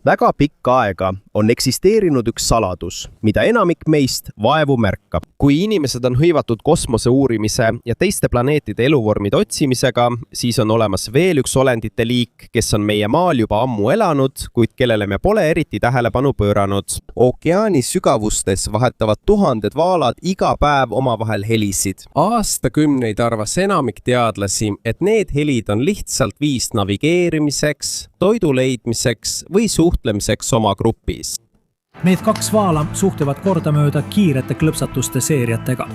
Väga pikka aega on eksisteerinud üks saladus, mida enamik meist vaevu märkab. Kui inimesed on hõivatud kosmose uurimise ja teiste planeetide eluvormide otsimisega, siis on olemas veel üks olendite liik, kes on meie maal juba ammu elanud, kuid kellele me pole eriti tähelepanu pööranud. Ookeani sügavustes vahetavad tuhanded vaalad iga päev omavahel helisid. Aastakümneid arvas enamik teadlasi, et need helid on lihtsalt viis navigeerimiseks, toidu leidmiseks või suhtlemiseks oma grupis. Need kaks vaala suhtlevad kordamööda kiirete klõpsatuste seeriatega.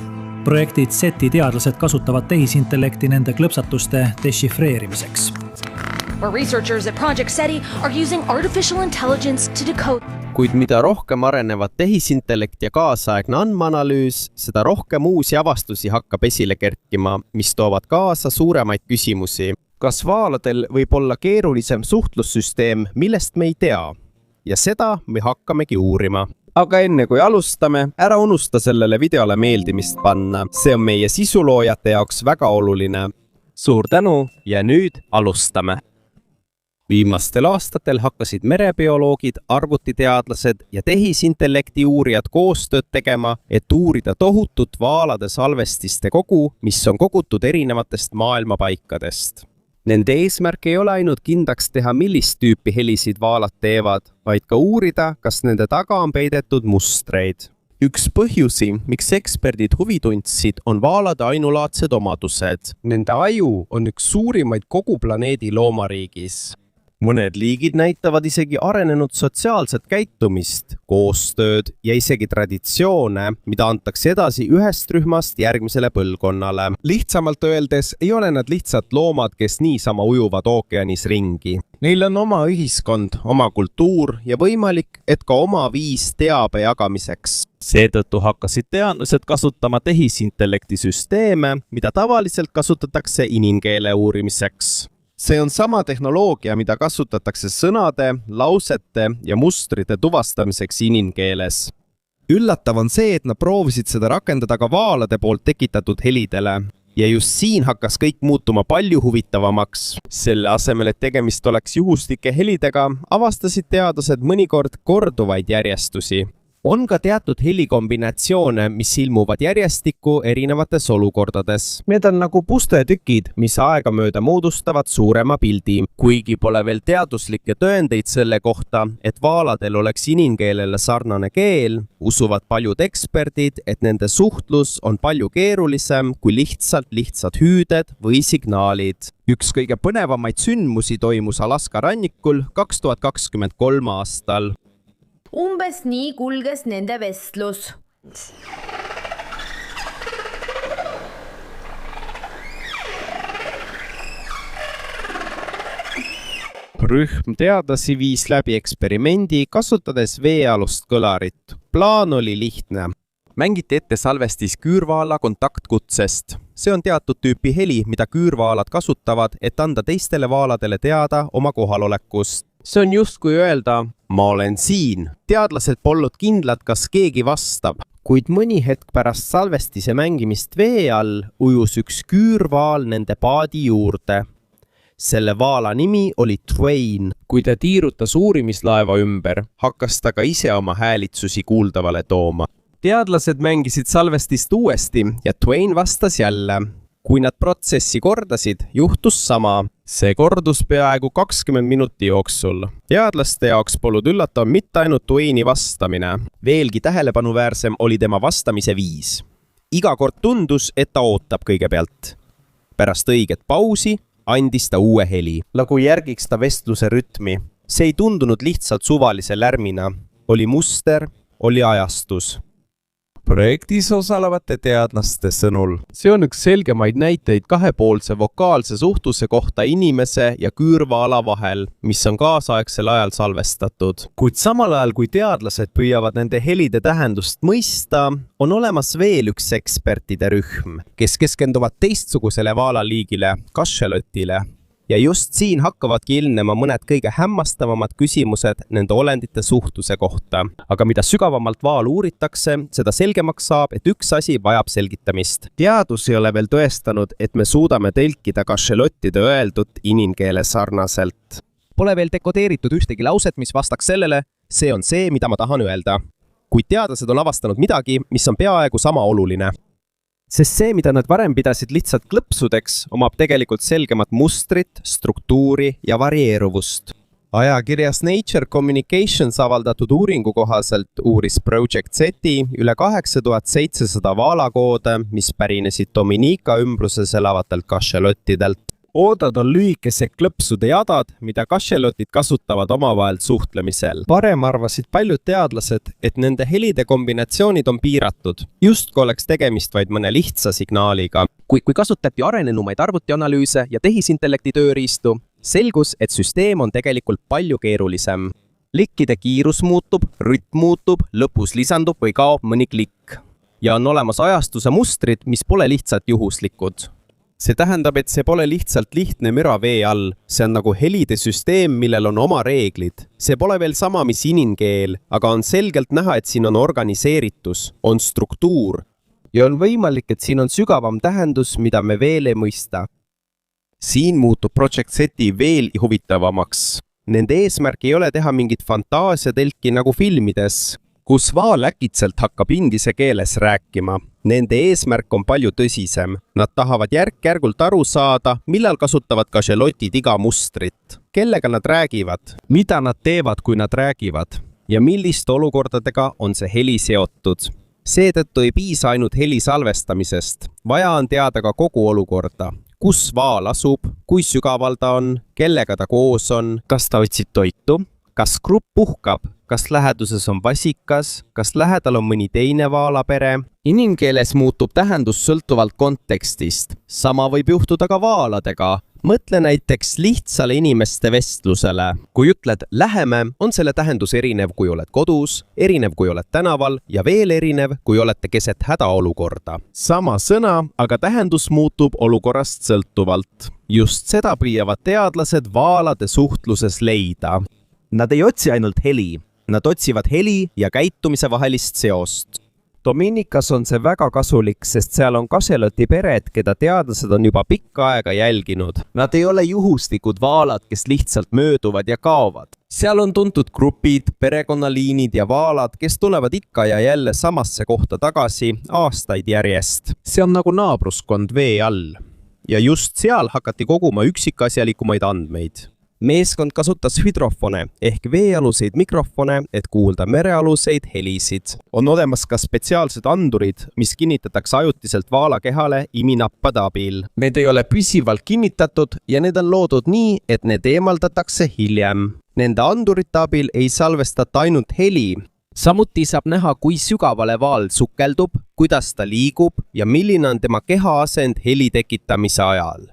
Projektid SETi teadlased kasutavad tehisintellekti nende klõpsatuste dešifreerimiseks. Our researchers at Project SETI are using artificial intelligence to decode. Kuid mida rohkem arenevad tehisintellekt ja kaasaegne andmeanalüüs, seda rohkem uusi avastusi hakkab esile kerkima, mis toovad kaasa suuremaid küsimusi. Kas vaaladel võib olla keerulisem suhtlussüsteem, millest me ei tea? Ja seda me hakkamegi uurima. Aga enne kui alustame, ära unusta sellele videole meeldimist panna. See on meie sisuloojate jaoks väga oluline. Suur tänu ja nüüd alustame. Viimastel aastatel hakkasid merebioloogid, arvutiteadlased ja tehisintellekti uurijad koostööd tegema, et uurida tohutut vaalade salvestiste kogu, mis on kogutud erinevatest maailmapaikadest. Nende eesmärk ei ole ainult kindlaks teha, millist tüüpi helisid vaalad teevad, vaid ka uurida, kas nende taga on peidetud mustreid. Üks põhjusi, miks eksperdid huvi tundsid, on vaalade ainulaadsed omadused. Nende aju on üks suurimaid kogu planeedi loomariigis. Mõned liigid näitavad isegi arenenud sotsiaalset käitumist, koostööd ja isegi traditsioone, mida antakse edasi ühest rühmast järgmisele põlvkonnale. Lihtsamalt öeldes ei ole nad lihtsalt loomad, kes niisama ujuvad ookeanis ringi. Neil on oma ühiskond, oma kultuur ja võimalik, et ka oma viis teabe jagamiseks. Seetõttu hakkasid teadlased kasutama tehisintellekti süsteeme, mida tavaliselt kasutatakse inimkeele uurimiseks. See on sama tehnoloogia, mida kasutatakse sõnade, lausete ja mustrite tuvastamiseks inimkeeles. Üllatav on see, et nad proovisid seda rakendada ka vaalade poolt tekitatud helidele. Ja just siin hakkas kõik muutuma palju huvitavamaks. Selle asemel, et tegemist oleks juhuslike helidega, avastasid teadlased mõnikord korduvaid järjestusi. On ka teatud helikombinatsioone, mis ilmuvad järjestikku erinevates olukordades. Need on nagu pusletükid, mis aegamööda moodustavad suurema pildi. Kuigi pole veel teaduslikke tõendeid selle kohta, et vaaladel oleks inimkeelele sarnane keel, usuvad paljud eksperdid, et nende suhtlus on palju keerulisem kui lihtsad hüüded või signaalid. Üks kõige põnevamaid sündmusi toimus Alaska rannikul 2023 aastal. Umbes nii kulges nende vestlus. Rühm teadlasi viis läbi eksperimendi, kasutades veealust kõlarit. Plaan oli lihtne. Mängiti ette salvestis küürvaala kontaktkutsest. See on teatud tüüpi heli, mida küürvaalad kasutavad, et anda teistele vaaladele teada oma kohalolekust. See on justkui öelda, ma olen siin. Teadlased polnud kindlad, kas keegi vastab. Kuid mõni hetk pärast salvestise mängimist vee all ujus üks küürvaal nende paadi juurde. Selle vaala nimi oli Twain. Kui ta tiirutas uurimislaeva ümber, hakkas ta ka ise oma häälitsusi kuuldavale tooma. Teadlased mängisid salvestist uuesti ja Twain vastas jälle. Kui nad protsessi kordasid, juhtus sama. See kordus peaaegu 20 minuti jooksul. Teadlaste jaoks polnud üllatav mitte ainult Twaini vastamine. Veelgi tähelepanuväärsem oli tema vastamise viis. Iga kord tundus, et ta ootab kõigepealt. Pärast õiget pausi andis ta uue heli. Nagu järgiks ta vestluse rütmi. See ei tundunud lihtsalt suvalise lärmina. Oli muster, oli ajastus. Projektis osalevate teadlaste sõnul. See on üks selgemaid näiteid kahepoolse vokaalse suhtluse kohta inimese ja küürvaala vahel, mis on kaasaegsel ajal salvestatud. Kuid samal ajal, kui teadlased püüavad nende helide tähendust mõista, on olemas veel üks ekspertide rühm, kes keskenduvad teistsugusele vaalaliigile, kašelotile. Ja just siin hakkavadki ilmnema mõned kõige hämmastavamad küsimused nende olendite suhtluse kohta. Aga mida sügavamalt vaal uuritakse, seda selgemaks saab, et üks asi vajab selgitamist. Teadus ei ole veel tõestanud, et me suudame tõlkida kašelottide öeldut inimkeele sarnaselt. Pole veel dekodeeritud ühtegi lauset, mis vastaks sellele, see on see, mida ma tahan öelda. Kuid teadlased on avastanud midagi, mis on peaaegu sama oluline. Sest see, mida nad varem pidasid lihtsalt klõpsudeks, omab tegelikult selgemat mustrit, struktuuri ja varieeruvust. Ajakirjas Nature Communications avaldatud uuringu kohaselt uuris Project SETI üle 8700 vaalakoode, mis pärinesid Dominica ümbruses elavatelt kašelottidelt. Oodad on lühikesed klõpsude jadad, mida kašelotid kasutavad omavahel suhtlemisel. Varem arvasid paljud teadlased, et nende helide kombinatsioonid on piiratud, justkui oleks tegemist vaid mõne lihtsa signaaliga. Kui kasutati arenenumaid arvutianalüüse ja tehisintellekti tööriistu, selgus, et süsteem on tegelikult palju keerulisem. Klikkide kiirus muutub, rütm muutub, lõpus lisandub või kaob mõni klikk. Ja on olemas ajastuse mustrid, mis pole lihtsalt juhuslikud. See tähendab, et see pole lihtsalt lihtne müra vee all. See on nagu helide süsteem, millel on oma reeglid. See pole veel sama, mis inimkeel, aga on selgelt näha, et siin on organiseeritus, on struktuur. Ja on võimalik, et siin on sügavam tähendus, mida me veel ei mõista. Siin muutub Project SETI veel huvitavamaks. Nende eesmärk ei ole teha mingit fantaasiatelki nagu filmides, kus vaal äkitselt hakkab inglise keeles rääkima. Nende eesmärk on palju tõsisem. Nad tahavad järk-järgult aru saada, millal kasutavad kašelotid iga mustrit. Kellega nad räägivad? Mida nad teevad, kui nad räägivad? Ja milliste olukordadega on see heli seotud? Seetõttu ei piisa ainult heli salvestamisest. Vaja on teada ka kogu olukorda. Kus vaal asub, kui sügaval ta on, kellega ta koos on, kas ta otsib toitu, kas grupp puhkab, kas läheduses on vasikas, kas lähedal on mõni teine vaalapere. Inimkeeles muutub tähendus sõltuvalt kontekstist. Sama võib juhtuda ka vaaladega. Mõtle näiteks lihtsale inimeste vestlusele. Kui ütled läheme, on selle tähendus erinev, kui oled kodus, erinev, kui oled tänaval ja veel erinev, kui olete keset hädaolukorda. Sama sõna, aga tähendus muutub olukorrast sõltuvalt. Just seda püüavad teadlased vaalade suhtluses leida. Nad ei otsi ainult heli, nad otsivad heli ja käitumise vahelist seost. Dominikas on see väga kasulik, sest seal on kašeloti pered, keda teadlased on juba pikka aega jälginud. Nad ei ole juhuslikud vaalad, kes lihtsalt mööduvad ja kaovad. Seal on tuntud grupid, perekonnaliinid ja vaalad, kes tulevad ikka ja jälle samasse kohta tagasi aastaid järjest. See on nagu naabruskond vee all. Ja just seal hakati koguma üksikasjalikumaid andmeid. Meeskond kasutas hüdrofone ehk veealuseid mikrofone, et kuulda merealuseid helisid. On olemas ka spetsiaalsed andurid, mis kinnitatakse ajutiselt vaalakehale iminappade abil. Need ei ole püsivalt kinnitatud ja need on loodud nii, et need eemaldatakse hiljem. Nende andurite abil ei salvestata ainult heli. Samuti saab näha, kui sügavale vaal sukeldub, kuidas ta liigub ja milline on tema kehaasend heli tekitamise ajal.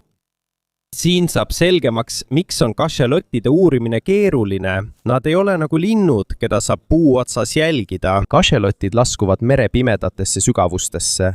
Siin saab selgemaks, miks on kašelottide uurimine keeruline. Nad ei ole nagu linnud, keda saab puu otsas jälgida. Kašelotid laskuvad mere pimedatesse sügavustesse.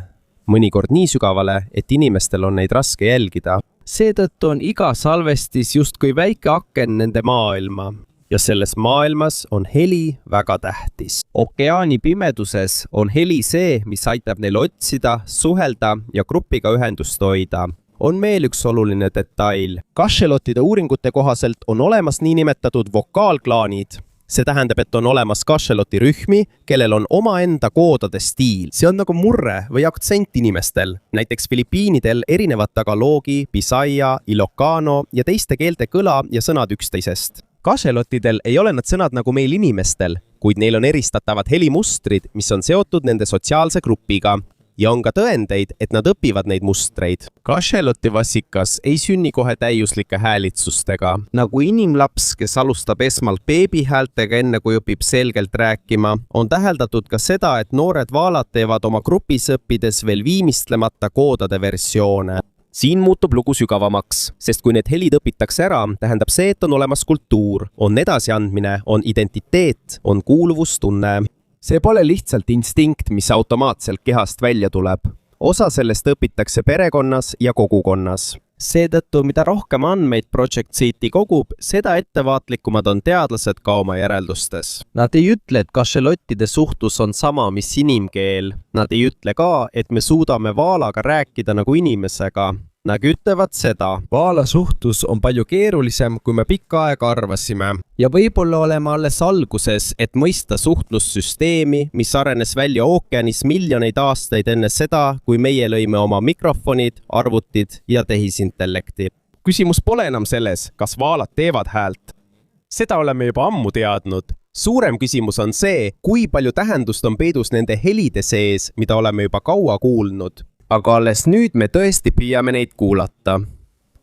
Mõnikord nii sügavale, et inimestel on neid raske jälgida. Seetõttu on iga salvestis justkui väike aken nende maailma. Ja selles maailmas on heli väga tähtis. Okeaani pimeduses on heli see, mis aitab neil otsida, suhelda ja grupiga ühendust hoida. On veel üks oluline detail. Kašelotide uuringute kohaselt on olemas niinimetatud vokaalklaanid. See tähendab, et on olemas kašeloti rühmi, kellel on omaenda koodade stiil. See on nagu murre või aktsent inimestel. Näiteks Filipiinidel erinevad tagaloogi, bisaya, ilocano ja teiste keelte kõla ja sõnad üksteisest. Kašelotidel ei ole nad sõnad nagu meil inimestel, kuid neil on eristatavad helimustrid, mis on seotud nende sotsiaalse grupiga. Ja on ka tõendeid, et nad õpivad neid mustreid. Kašeloti vasikas ei sünni kohe täiuslike häälitsustega. Nagu inimlaps, kes alustab esmalt beebihäältega enne kui õpib selgelt rääkima, on täheldatud ka seda, et noored vaalad teevad oma grupis õppides veel viimistlemata koodade versioone. Siin muutub lugu sügavamaks, sest kui need helid õpitakse ära, tähendab see, et on olemas kultuur, on edasiandmine, on identiteet, on kuuluvustunne. See pole lihtsalt instinkt, mis automaatselt kehast välja tuleb. Osa sellest õpitakse perekonnas ja kogukonnas. Seetõttu, mida rohkem andmeid Project SETI kogub, seda ettevaatlikumad on teadlased ka oma järeldustes. Nad ei ütle, et kašelottide suhtlus on sama, mis inimkeel. Nad ei ütle ka, et me suudame vaalaga rääkida nagu inimesega. Nad ütlevad seda. Vaala suhtlus on palju keerulisem, kui me pikka aega arvasime. Ja võib-olla oleme alles alguses, et mõista suhtlussüsteemi, mis arenes välja ookeanis miljoneid aastaid enne seda, kui meie lõime oma mikrofonid, arvutid ja tehisintellekti. Küsimus pole enam selles, kas vaalad teevad häält. Seda oleme juba ammu teadnud. Suurem küsimus on see, kui palju tähendust on peidus nende helide sees, mida oleme juba kaua kuulnud. Aga alles nüüd me tõesti püüame neid kuulata.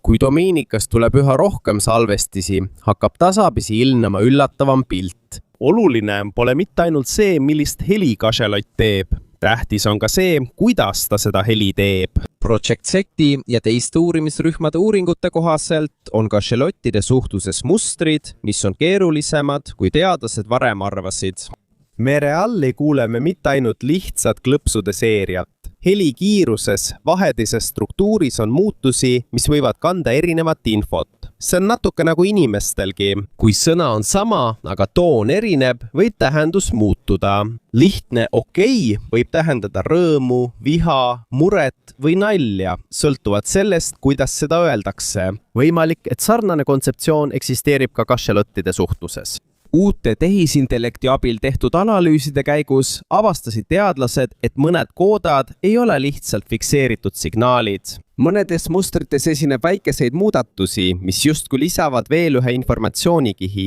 Kui Dominikast tuleb üha rohkem salvestisi, hakkab tasapisi ilmnema üllatavam pilt. Oluline pole mitte ainult see, millist heli kašelott teeb. Tähtis on ka see, kuidas ta seda heli teeb. Project SETI ja teiste uurimisrühmade uuringute kohaselt on kašelottide suhtluses mustrid, mis on keerulisemad, kui teadlased varem arvasid. Mere all ei kuule me mitte ainult lihtsat klõpsude seeriat. Heli kiiruses, vahedises struktuuris on muutusi, mis võivad kanda erinevat infot. See on natuke nagu inimestelgi. Kui sõna on sama, aga toon erineb, võib tähendus muutuda. Lihtne okei võib tähendada rõõmu, viha, muret või nalja, sõltuvalt sellest, kuidas seda öeldakse. Võimalik, et sarnane kontseptsioon eksisteerib ka kašelottide suhtluses. Uute tehisintellekti abil tehtud analüüside käigus avastasid teadlased, et mõned koodad ei ole lihtsalt fikseeritud signaalid. Mõnedes mustrites esineb väikeseid muudatusi, mis justkui lisavad veel ühe informatsioonikihi.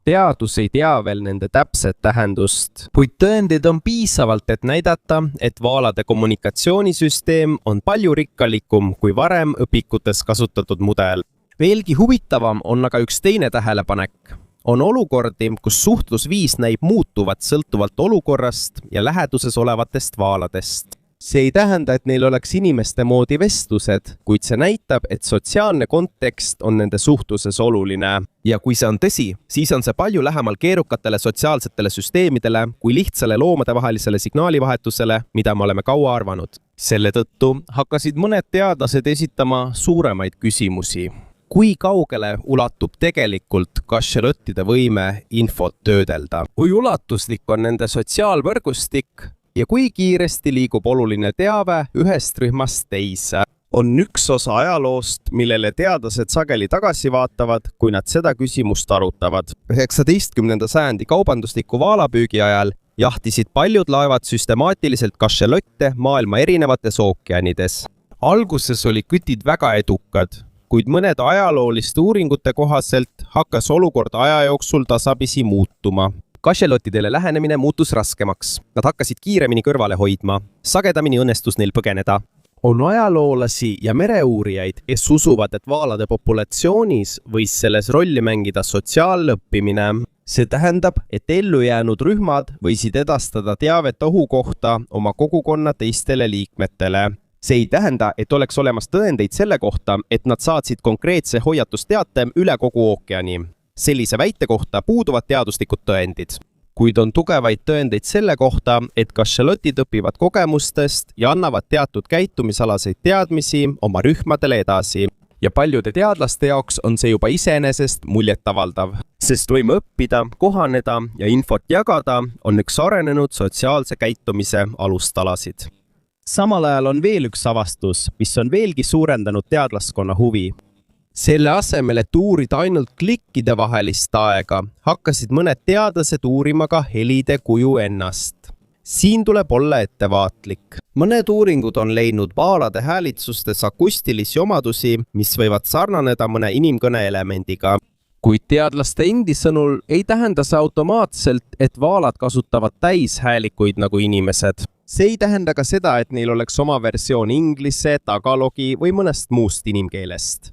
Teadus ei tea veel nende täpset tähendust, kuid tõendid on piisavalt, et näidata, et vaalade kommunikatsioonisüsteem on palju rikkalikum kui varem õpikutes kasutatud mudel. Veelgi huvitavam on aga üks teine tähelepanek. On olukordi, kus suhtlusviis näib muutuvat sõltuvalt olukorrast ja läheduses olevatest vaaladest. See ei tähenda, et neil oleks inimeste moodi vestlused, kuid see näitab, et sotsiaalne kontekst on nende suhtluses oluline. Ja kui see on tõsi, siis on see palju lähemal keerukatele sotsiaalsetele süsteemidele kui lihtsale loomadevahelisele signaalivahetusele, mida me oleme kaua arvanud. Selle tõttu hakkasid mõned teadlased esitama suuremaid küsimusi. Kui kaugele ulatub tegelikult kašelottide võime infot töödelda? Kui ulatuslik on nende sotsiaalvõrgustik ja kui kiiresti liigub oluline teave ühest rühmast teise? On üks osa ajaloost, millele teadlased sageli tagasi vaatavad, kui nad seda küsimust arutavad. 19. sajandi kaubandusliku vaalapüügi ajal jahtisid paljud laevad süstemaatiliselt kašelotte maailma erinevates ookeanides. Alguses olid kütid väga edukad, kuid mõned ajalooliste uuringute kohaselt hakkas olukord aja jooksul tasapisi muutuma. Kašelottidele lähenemine muutus raskemaks. Nad hakkasid kiiremini kõrvale hoidma. Sagedamini õnnestus neil põgeneda. On ajaloolasi ja mereuurijaid, kes usuvad, et vaalade populatsioonis võis selles rolli mängida sotsiaallõppimine. See tähendab, et ellujäänud rühmad võisid edastada teavet ohu kohta oma kogukonna teistele liikmetele. See ei tähenda, et oleks olemas tõendeid selle kohta, et nad saatsid konkreetse hoiatusteate üle kogu ookeani. Sellise väite kohta puuduvad teaduslikud tõendid. Kuid on tugevaid tõendeid selle kohta, et kašelotid õpivad kogemustest ja annavad teatud käitumisalaseid teadmisi oma rühmadele edasi. Ja paljude teadlaste jaoks on see juba iseenesest muljetavaldav. Sest võime õppida, kohaneda ja infot jagada on üks arenenud sotsiaalse käitumise alustalasid. Samal ajal on veel üks avastus, mis on veelgi suurendanud teadlaskonna huvi. Selle asemel, et uurida ainult klikkide vahelist aega, hakkasid mõned teadlased uurima ka helide kuju ennast. Siin tuleb olla ettevaatlik. Mõned uuringud on leidnud vaalade häälitsustes akustilisi omadusi, mis võivad sarnaneda mõne inimkõne elemendiga. Kuid teadlaste endi sõnul ei tähenda see automaatselt, et vaalad kasutavad täishäälikuid nagu inimesed. See ei tähenda ka seda, et neil oleks oma versioon inglise, tagalogi või mõnest muust inimkeelest.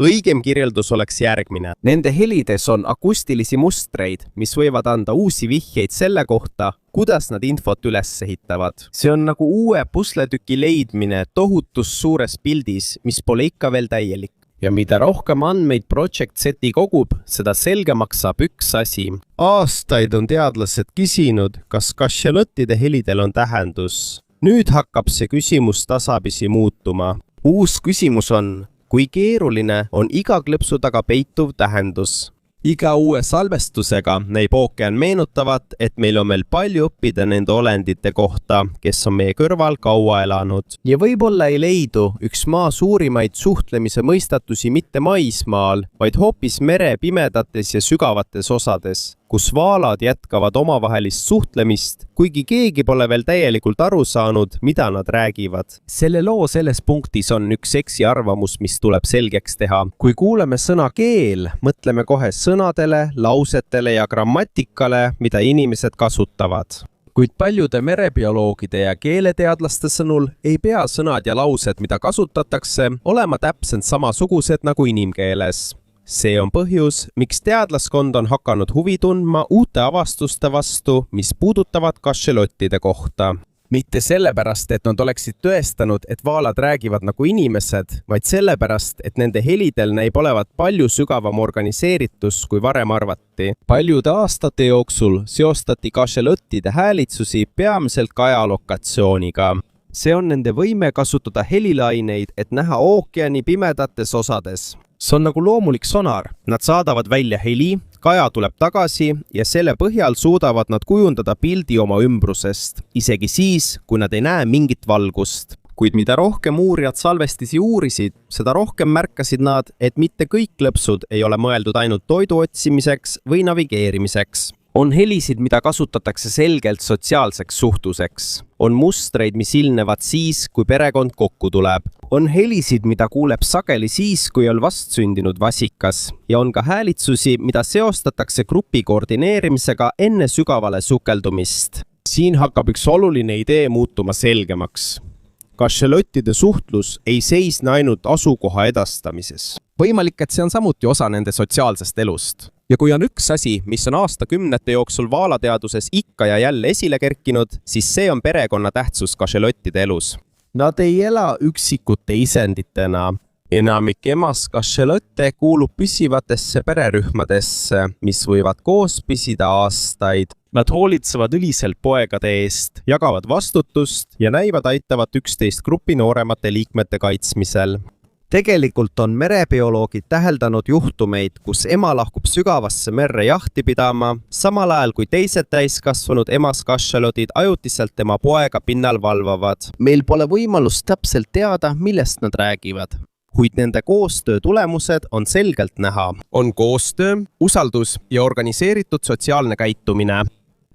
Õigem kirjeldus oleks järgmine. Nende helides on akustilisi mustreid, mis võivad anda uusi vihjeid selle kohta, kuidas nad infot üles ehitavad. See on nagu uue pusletüki leidmine tohutus suures pildis, mis pole ikka veel täielik. Ja mida rohkem andmeid Project SETI kogub, seda selgemaks saab üks asi. Aastaid on teadlased küsinud, kas kašelottide helidel on tähendus. Nüüd hakkab see küsimus tasapisi muutuma. Uus küsimus on, kui keeruline on iga klõpsu taga peituv tähendus. iga uue salvestusega näib ookean meenutavat, et meil on veel palju õppida nende olendite kohta, kes on meie kõrval kaua elanud. Ja võib-olla ei leidu üks maa suurimaid suhtlemise mõistatusi mitte maismaal, vaid hoopis mere pimedates ja sügavates osades, kus vaalad jätkavad omavahelist suhtlemist, kuigi keegi pole veel täielikult aru saanud, mida nad räägivad. Selle loo selles punktis on üks eksiarvamus, mis tuleb selgeks teha. Kui kuuleme sõna keel, mõtleme kohe sõnadele, lausetele ja grammatikale, mida inimesed kasutavad. Kuid paljude merebioloogide ja keeleteadlaste sõnul ei pea sõnad ja laused, mida kasutatakse, olema täpselt samasugused nagu inimkeeles. See on põhjus, miks teadlaskond on hakanud huvi tundma uute avastuste vastu, mis puudutavad kašelottide kohta. Mitte sellepärast, et nad oleksid tõestanud, et vaalad räägivad nagu inimesed, vaid sellepärast, et nende helidel näib olevat palju sügavam organiseeritus, kui varem arvati. Paljude aastate jooksul seostati kašelottide häälitsusi peamiselt ajalokatsiooniga. See on nende võime kasutada helilaineid, et näha ookeani pimedates osades. See on nagu loomulik sonar. Nad saadavad välja heli, kaja tuleb tagasi ja selle põhjal suudavad nad kujundada pildi oma ümbrusest, isegi siis, kui nad ei näe mingit valgust. Kuid mida rohkem uurijad salvestisi uurisid, seda rohkem märkasid nad, et mitte kõik klõpsud ei ole mõeldud ainult toidu otsimiseks või navigeerimiseks. On helisid, mida kasutatakse selgelt sotsiaalseks suhtluseks. On mustreid, mis ilmnevad siis, kui perekond kokku tuleb. On helisid, mida kuuleb sageli siis, kui on vastsündinud vasikas. Ja on ka häälitsusi, mida seostatakse grupi koordineerimisega enne sügavale sukeldumist. Siin hakkab üks oluline idee muutuma selgemaks. Kašelottide suhtlus ei seisne ainult asukoha edastamises. Võimalik, et see on samuti osa nende sotsiaalsest elust. Ja kui on üks asi, mis on aastakümnete jooksul vaalateaduses ikka ja jälle esile kerkinud, siis see on perekonna tähtsus kašelottide elus. Nad ei ela üksikute isenditena. Enamik emas kašelotte kuulub püsivatesse pererühmadesse, mis võivad koos püsida aastaid. Nad hoolitsevad üliselt poegade eest, jagavad vastutust ja näivad aitavat üksteist grupi nooremate liikmete kaitsmisel. Tegelikult on merebioloogid täheldanud juhtumeid, kus ema lahkub sügavasse merre jahti pidama, samal ajal kui teised täiskasvanud emas kašelotid ajutiselt tema poega pinnal valvavad. Meil pole võimalust täpselt teada, millest nad räägivad. Kuid nende koostöö tulemused on selgelt näha. On koostöö, usaldus ja organiseeritud sotsiaalne käitumine.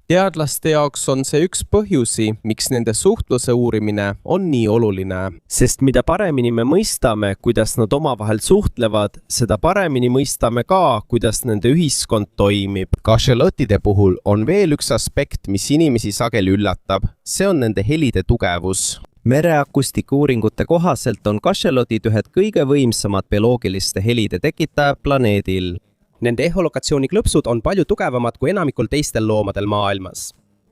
Teadlaste jaoks on see üks põhjusi, miks nende suhtluse uurimine on nii oluline. Sest mida paremini me mõistame, kuidas nad omavahel suhtlevad, seda paremini mõistame ka, kuidas nende ühiskond toimib. Kašelotide puhul on veel üks aspekt, mis inimesi sageli üllatab. See on nende helide tugevus. Mereakustikuuringute kohaselt on kašelotid ühed kõige võimsamad bioloogiliste helide tekitajad planeedil. Nende eholokatsiooni klõpsud on palju tugevamad kui enamikul teistel loomadel maailmas.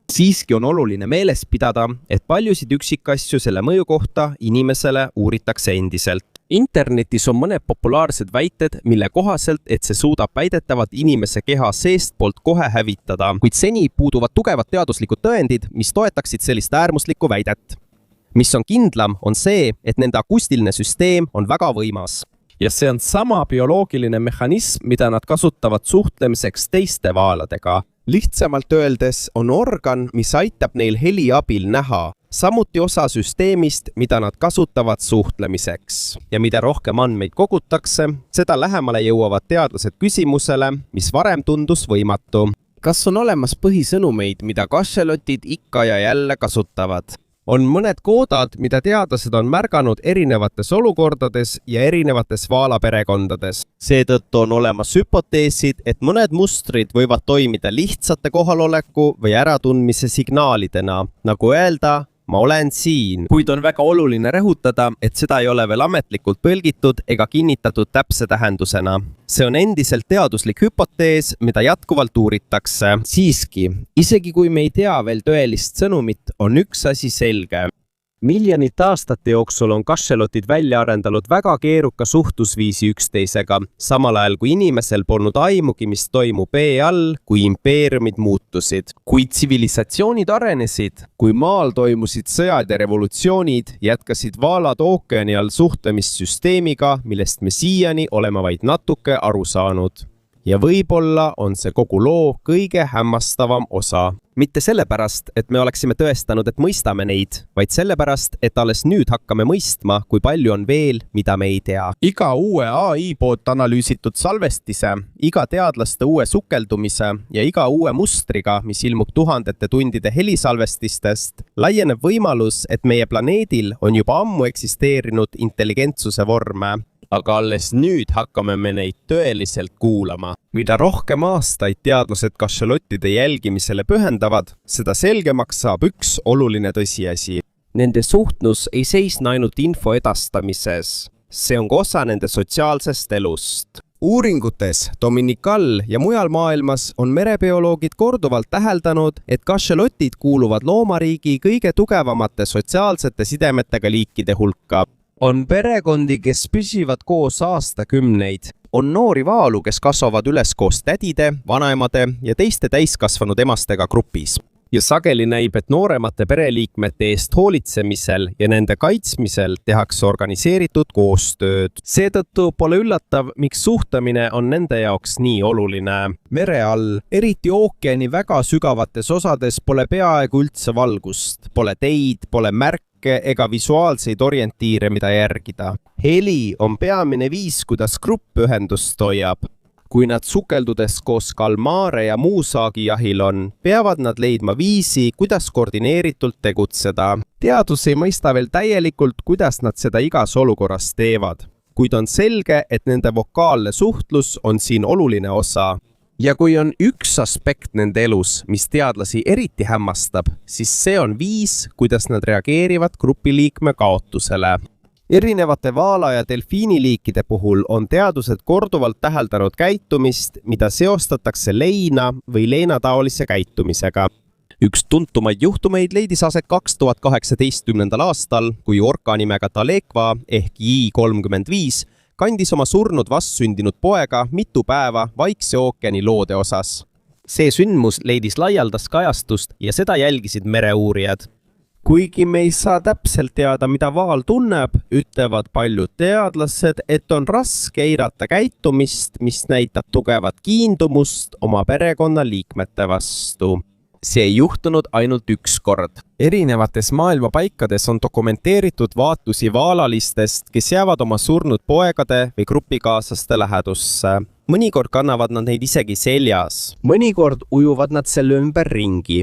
Siiski on oluline meeles pidada, et paljusid üksikasju selle mõju kohta inimesele uuritakse endiselt. Internetis on mõned populaarsed väited, mille kohaselt, et see suudab väidetavat inimese keha seestpoolt kohe hävitada, kuid seni puuduvad tugevad teaduslikud tõendid, mis toetaksid sellist äärmuslikku väidet. Mis on kindlam, on see, et nende akustiline süsteem on väga võimas. Ja see on sama bioloogiline mehhanism, mida nad kasutavad suhtlemiseks teiste vaaladega. Lihtsamalt öeldes on organ, mis aitab neil heli abil näha, samuti osa süsteemist, mida nad kasutavad suhtlemiseks. Ja mida rohkem andmeid kogutakse, seda lähemale jõuavad teadlased küsimusele, mis varem tundus võimatu. Kas on olemas põhisõnumeid, mida kašelotid ikka ja jälle kasutavad? On mõned koodad, mida teadlased on märganud erinevates olukordades ja erinevates vaalaperekondades. Seetõttu on olemas hüpoteesid, et mõned mustrid võivad toimida lihtsate kohaloleku või äratundmise signaalidena, nagu öelda, ma olen siin. Kuid on väga oluline rõhutada, et seda ei ole veel ametlikult tõlgitud ega kinnitatud täpse tähendusena. See on endiselt teaduslik hüpotees, mida jätkuvalt uuritakse. Siiski, isegi kui me ei tea veel tõelist sõnumit, on üks asi selge. Miljonite aastate jooksul on kašelotid välja arendanud väga keeruka suhtlusviisi üksteisega, samal ajal kui inimesel polnud aimugi, mis toimub vee all, kui impeeriumid muutusid. Kui tsivilisatsioonid arenesid, kui maal toimusid sõjad ja revolutsioonid, jätkasid vaalad ookeani all suhtlemissüsteemiga, millest me siiani oleme vaid natuke aru saanud. ja võib-olla on see kogu loo kõige hämmastavam osa. Mitte sellepärast, et me oleksime tõestanud, et mõistame neid, vaid sellepärast, et alles nüüd hakkame mõistma, kui palju on veel, mida me ei tea. Iga uue AI poolt analüüsitud salvestise, iga teadlaste uue sukeldumise ja iga uue mustriga, mis ilmub tuhandete tundide helisalvestistest, laieneb võimalus, et meie planeedil on juba ammu eksisteerinud intelligentsuse vorme. Aga alles nüüd hakkame me neid tõeliselt kuulama. Mida rohkem aastaid teadlased kašalottide jälgimisele pühendavad, seda selgemaks saab üks oluline tõsiasi. Nende suhtlus ei seisne ainult info edastamises. See on ka osa nende sotsiaalsest elust. Uuringutes Dominikal ja mujal maailmas on merebioloogid korduvalt täheldanud, et kašalotid kuuluvad loomariigi kõige tugevamate sotsiaalsete sidemetega liikide hulka. On perekondi, kes püsivad koos aastakümneid. On noori vaalu, kes kasvavad üles koos tädide, vanaemade ja teiste täiskasvanud emastega grupis. Ja sageli näib, et nooremate pereliikmete eest hoolitsemisel ja nende kaitsmisel tehakse organiseeritud koostööd. Seetõttu pole üllatav, miks suhtlemine on nende jaoks nii oluline. Mere all, eriti ookeani väga sügavates osades pole peaaegu üldse valgust. Pole teid, pole märke ega visuaalseid orientiire, mida järgida. Heli on peamine viis, kuidas grupp ühendust hoiab. Kui nad sukeldudes koos kalmaare ja muu saagijahil on, peavad nad leidma viisi, kuidas koordineeritult tegutseda. Teadus ei mõista veel täielikult, kuidas nad seda igas olukorras teevad. Kuid on selge, et nende vokaalne suhtlus on siin oluline osa. Ja kui on üks aspekt nende elus, mis teadlasi eriti hämmastab, siis see on viis, kuidas nad reageerivad grupiliikme kaotusele. Erinevate vaala- ja delfiiniliikide puhul on teadused korduvalt täheldanud käitumist, mida seostatakse leina või leinataolise käitumisega. Üks tuntumaid juhtumeid leidis aset 2018. aastal, kui orka nimega Talekva ehk J35 kandis oma surnud vastsündinud poega mitu päeva Vaikse ookeani loode osas. See sündmus leidis laialdast kajastust ja seda jälgisid mereuurijad. Kuigi me ei saa täpselt teada, mida vaal tunneb, ütlevad paljud teadlased, et on raske eirata käitumist, mis näitab tugevat kiindumust oma perekonna liikmete vastu. See ei juhtunud ainult üks kord. Erinevates maailma paikades on dokumenteeritud vaatusi vaalalistest, kes jäävad oma surnud poegade või grupikaaslaste lähedusse. Mõnikord kannavad nad neid isegi seljas. Mõnikord ujuvad nad selle ümber ringi.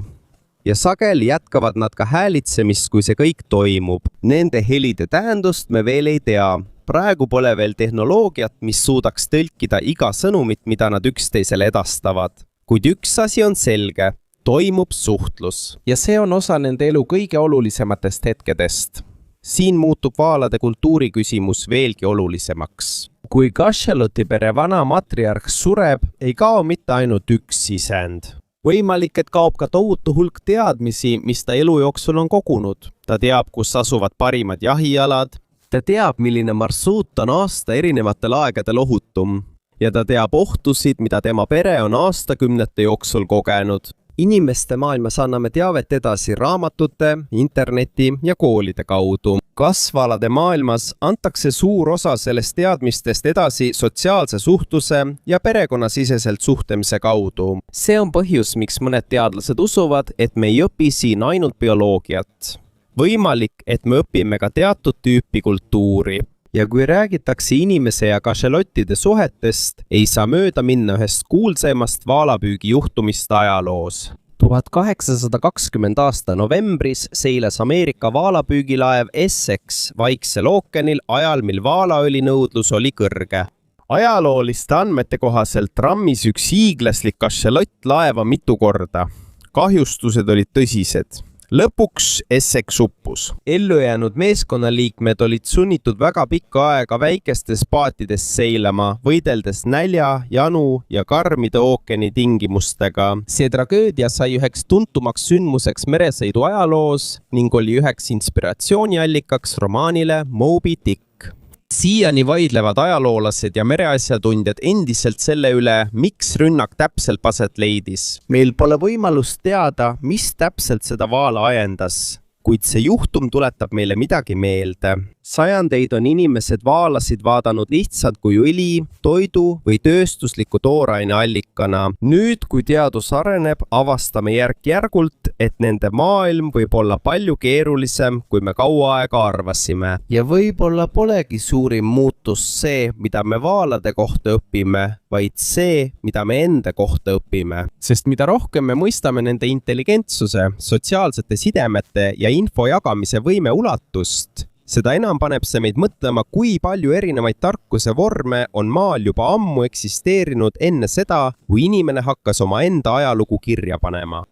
Ja sageli jätkavad nad ka häälitsemist, kui see kõik toimub. Nende helide tähendust me veel ei tea. Praegu pole veel tehnoloogiat, mis suudaks tõlkida iga sõnumit, mida nad üksteisele edastavad. Kuid üks asi on selge. Toimub suhtlus. Ja see on osa nende elu kõige olulisematest hetkedest. Siin muutub vaalade kultuuri küsimus veelgi olulisemaks. Kui kašaloti pere vana matriarh sureb, ei kao mitte ainult üks sisend. Võimalik, et kaob ka tohutu hulk teadmisi, mis ta elu jooksul on kogunud. Ta teab, kus asuvad parimad jahialad. Ta teab, milline marsruut on aasta erinevatel aegadel ohutum. Ja ta teab ohtusid, mida tema pere on aastakümnete jooksul kogenud. Inimeste maailmas anname teavet edasi raamatute, interneti ja koolide kaudu. Kasvaalade maailmas antakse suur osa sellest teadmistest edasi sotsiaalse suhtluse ja perekonnasiseselt suhtlemise kaudu. See on põhjus, miks mõned teadlased usuvad, et me ei õpi siin ainult bioloogiat. Võimalik, et me õpime ka teatud tüüpi kultuuri. Ja kui räägitakse inimese ja kašalottide suhetest, ei saa mööda minna ühest kuulsaimast vaalapüügi juhtumist ajaloos. 1820 aasta novembris seilas Ameerika vaalapüügilaev Essex Vaiksel ookeanil ajal, mil vaalaõli nõudlus oli kõrge. Ajalooliste andmete kohaselt rammis üks hiiglaslik kašalott laeva mitu korda. Kahjustused olid tõsised. Lõpuks Essex uppus. Ellujäänud meeskonnaliikmed olid sunnitud väga pikka aega väikestes paatides seilama, võideldes nälja, janu ja karmide ookeani tingimustega. See tragöödia sai üheks tuntumaks sündmuseks meresõidu ajaloos ning oli üheks inspiratsiooniallikaks romaanile Moby Dick. Siiani vaidlevad ajaloolased ja mereasjatundjad endiselt selle üle, miks rünnak täpselt aset leidis. Meil pole võimalust teada, mis täpselt seda vaala ajendas. kuid see juhtum tuletab meile midagi meelde. Sajandeid on inimesed vaalasid vaadanud lihtsalt kui õli, toidu või tööstusliku tooraine allikana. Nüüd, kui teadus areneb, avastame järk-järgult, et nende maailm võib olla palju keerulisem, kui me kaua aega arvasime. Ja võib-olla polegi suurim muutus see, mida me vaalade kohta õpime, vaid see, mida me enda kohta õpime. Sest mida rohkem me mõistame nende intelligentsuse, sotsiaalsete sidemete ja info jagamise võime ulatust, seda enam paneb see meid mõtlema, kui palju erinevaid tarkuse vorme on maal juba ammu eksisteerinud enne seda, kui inimene hakkas oma enda ajalugu kirja panema.